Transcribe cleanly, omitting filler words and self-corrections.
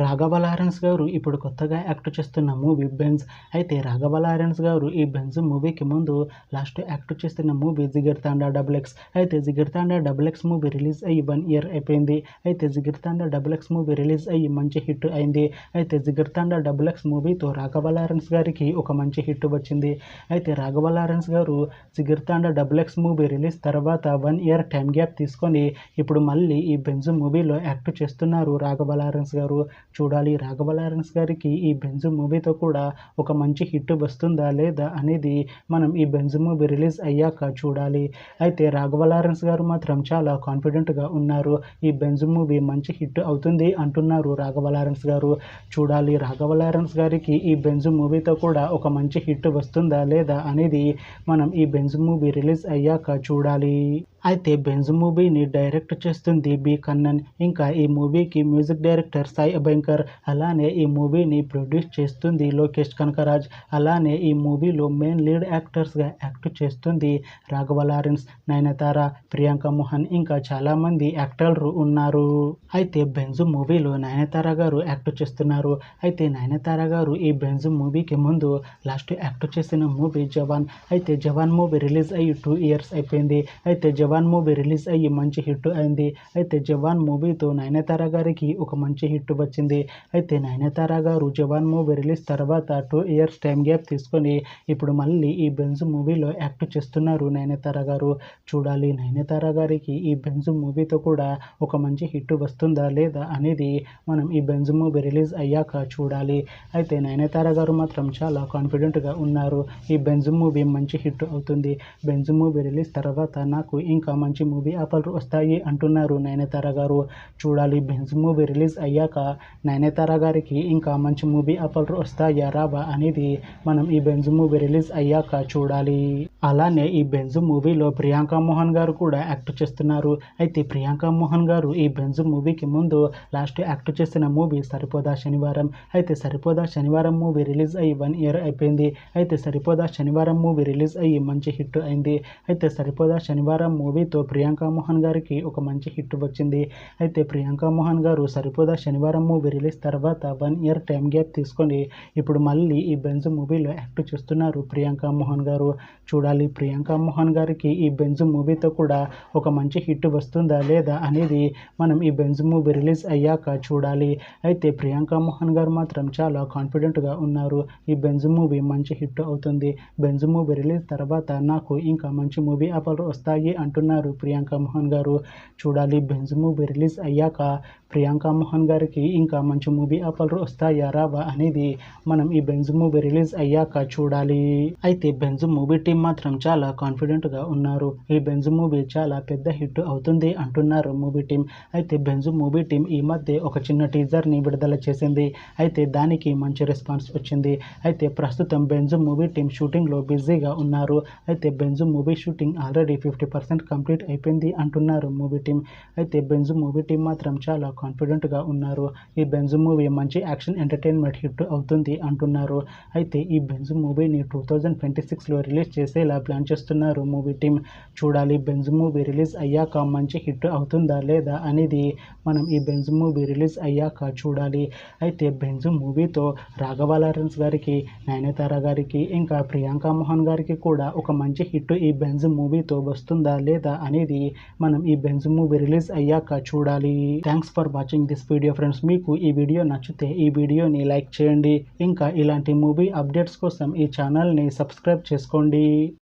Raghava Lawrence గారు ఇప్పుడు కొత్తగా యాక్ట్ చేస్తున్న మూవీ బెంజ్. అయితే రాఘవ లారెన్స్ గారు ఈ బెంజ్ మూవీకి ముందు లాస్ట్ యాక్ట్ చేస్తున్న మూవీ జిగర్ తాండా డబుల్ ఎక్స్. అయితే జిగర్ తాండా డబుల్ ఎక్స్ మూవీ రిలీజ్ అయ్యి 1 year అయిపోయింది. అయితే జిగర్ తాండా డబుల్ ఎక్స్ మూవీ రిలీజ్ అయ్యి మంచి హిట్ అయింది. అయితే జిగర్ తాండా డబుల్ ఎక్స్ మూవీతో రాఘవ లారెన్స్ గారికి ఒక మంచి హిట్ వచ్చింది. అయితే రాఘవ లారెన్స్ గారు జిగర్ తాండా డబుల్ ఎక్స్ మూవీ రిలీజ్ తర్వాత 1 year టైం గ్యాప్ తీసుకొని ఇప్పుడు మళ్ళీ ఈ బెంజ్ మూవీలో యాక్ట్ చేస్తున్నారు రాఘవ లారెన్స్ గారు. చూడాలి రాఘవ లారెన్స్ గారికి ఈ బెంజ్ మూవీతో కూడా ఒక మంచి హిట్ వస్తుందా లేదా అనేది మనం ఈ బెంజ్ మూవీ రిలీజ్ అయ్యాక చూడాలి. అయితే రాఘవ లారెన్స్ గారు మాత్రం చాలా కాన్ఫిడెంట్గా ఉన్నారు. ఈ బెంజ్ మూవీ మంచి హిట్ అవుతుంది అంటున్నారు రాఘవ లారెన్స్ గారు. చూడాలి రాఘవ లారెన్స్ గారికి ఈ బెంజ్ మూవీతో కూడా ఒక మంచి హిట్ వస్తుందా లేదా అనేది మనం ఈ బెంజ్ మూవీ రిలీజ్ అయ్యాక చూడాలి. అయితే బెంజ్ మూవీని డైరెక్ట్ చేస్తుంది బి కన్నన్. ఇంకా ఈ మూవీకి మ్యూజిక్ డైరెక్టర్ సాయి అభ్యంకర్. అలానే ఈ మూవీని ప్రొడ్యూస్ చేస్తుంది లోకేష్ కనకరాజ్. అలానే ఈ మూవీలో మెయిన్ లీడ్ యాక్టర్స్గా యాక్ట్ చేస్తుంది రాఘవ లారెన్స్, నయనతార, ప్రియాంక మోహన్ ఇంకా చాలామంది యాక్టర్లు ఉన్నారు. అయితే బెంజ్ మూవీలో నయనతార గారు యాక్ట్ చేస్తున్నారు. అయితే నయనతార గారు ఈ బెంజ్ మూవీకి ముందు లాస్ట్ యాక్ట్ చేసిన మూవీ జవాన్. అయితే జవాన్ మూవీ రిలీజ్ అయ్యి 2 years అయిపోయింది. అయితే జవాన్ మూవీ రిలీజ్ అయ్యి మంచి హిట్ అయింది. అయితే జవాన్ మూవీతో నయనతార గారికి ఒక మంచి హిట్ వచ్చింది. అయితే నయనతార గారు జవాన్ మూవీ రిలీజ్ తర్వాత 2 years టైం గ్యాప్ తీసుకొని ఇప్పుడు మళ్ళీ ఈ బెంజ్ మూవీలో యాక్ట్ చేస్తున్నారు నయనతార గారు. చూడాలి నయనతార గారికి ఈ బెంజ్ మూవీతో కూడా ఒక మంచి హిట్ వస్తుందా లేదా అనేది మనం ఈ బెంజ్ మూవీ రిలీజ్ అయ్యాక చూడాలి. అయితే నయనతార గారు మాత్రం చాలా కాన్ఫిడెంట్గా ఉన్నారు. ఈ బెంజ్ మూవీ మంచి హిట్ అవుతుంది. బెంజ్ మూవీ రిలీజ్ తర్వాత నాకు ఇంకా మంచి మూవీ ఆఫర్లు వస్తాయి అంటున్నారు నయనతార గారు. చూడాలి బెంజ్ మూవీ రిలీజ్ అయ్యాక నయనతార గారికి ఇంకా మంచి మూవీ ఆఫర్లు వస్తాయా రావా అనేది మనం ఈ బెంజ్ మూవీ రిలీజ్ అయ్యాక చూడాలి. అలానే ఈ బెంజ్ మూవీలో ప్రియాంక మోహన్ గారు కూడా యాక్ట్ చేస్తున్నారు. అయితే ప్రియాంక మోహన్ గారు ఈ బెంజ్ మూవీకి ముందు లాస్ట్ యాక్ట్ చేసిన మూవీ సరిపోదా శనివారం. అయితే సరిపోదా శనివారం మూవీ రిలీజ్ అయ్యి 1 year అయిపోయింది. అయితే సరిపోదా శనివారం మూవీ రిలీజ్ అయ్యి మంచి హిట్ అయింది. అయితే సరిపోదా శనివారం మూవీతో ప్రియాంక మోహన్ గారికి ఒక మంచి హిట్ వచ్చింది. అయితే ప్రియాంక మోహన్ గారు సరిపోదా శనివారం మూవీ రిలీజ్ తర్వాత 1 year టైం గ్యాప్ తీసుకొని ఇప్పుడు మళ్ళీ ఈ బెంజ్ మూవీలో యాక్ట్ చేస్తున్నారు ప్రియాంక మోహన్ గారు. చూడాలి ప్రియాంక మోహన్ గారికి ఈ బెంజ్ మూవీతో కూడా ఒక మంచి హిట్ వస్తుందా లేదా అనేది మనం ఈ బెంజ్ మూవీ రిలీజ్ అయ్యాక చూడాలి. అయితే ప్రియాంక మోహన్ గారు మాత్రం చాలా కాన్ఫిడెంట్గా ఉన్నారు. ఈ బెంజ్ మూవీ మంచి హిట్ అవుతుంది. బెంజ్ మూవీ రిలీజ్ తర్వాత నాకు ఇంకా మంచి మూవీ ఆఫర్లు వస్తాయి అంటున్నారు ప్రియాంక మోహన్ గారు. చూడాలి బెంజ్ మూవీ రిలీజ్ అయ్యాక ప్రియాంక మోహన్ గారికి ఇంకా మంచి మూవీ ఆఫర్లు వస్తాయా రావా అనేది మనం ఈ బెంజ్ మూవీ రిలీజ్ అయ్యాక చూడాలి. అయితే బెంజ్ మూవీ టీం మాత్రం చాలా కాన్ఫిడెంట్గా ఉన్నారు. ఈ బెంజ్ మూవీ చాలా పెద్ద హిట్ అవుతుంది అంటున్నారు మూవీ టీం. అయితే బెంజ్ మూవీ టీం ఈ మధ్య ఒక చిన్న టీజర్ని విడుదల చేసింది. అయితే దానికి మంచి రెస్పాన్స్ వచ్చింది. అయితే ప్రస్తుతం బెంజ్ మూవీ టీం షూటింగ్లో బిజీగా ఉన్నారు. అయితే Benz movie shooting already 50% complete అయిపోయింది అంటున్నారు మూవీ టీం. అయితే బెంజ్ మూవీ టీం మాత్రం చాలా కాన్ఫిడెంట్గా ఉన్నారు. ఈ బెంజ్ మూవీ మంచి యాక్షన్ ఎంటర్టైన్మెంట్ హిట్ అవుతుంది అంటున్నారు. అయితే ఈ బెంజ్ మూవీని 2026లో రిలీజ్ చేసేలా ప్లాన్ చేస్తున్నారు మూవీ టీం. చూడాలి బెంజ్ మూవీ రిలీజ్ అయ్యాక మంచి హిట్ అవుతుందా లేదా అనేది మనం ఈ బెంజ్ మూవీ రిలీజ్ అయ్యాక చూడాలి. అయితే బెంజ్ మూవీతో రాఘవ లారెన్స్ గారికి, నయనతార గారికి ఇంకా ప్రియాంక మోహన్ గారికి కూడా ఒక మంచి హిట్ ఈ బెంజ్ మూవీతో వస్తుందా లేదా అనేది మనం ఈ బెంజ్ మూవీ రిలీజ్ అయ్యాక చూడాలి. Thanks for watching this video friends. మీకు ఈ వీడియో నచ్చితే ఈ వీడియోని లైక్ చేయండి. ఇంకా ఇలాంటి మూవీ అప్డేట్స్ కోసం ఈ ఛానల్ని సబ్స్క్రైబ్ చేసుకోండి.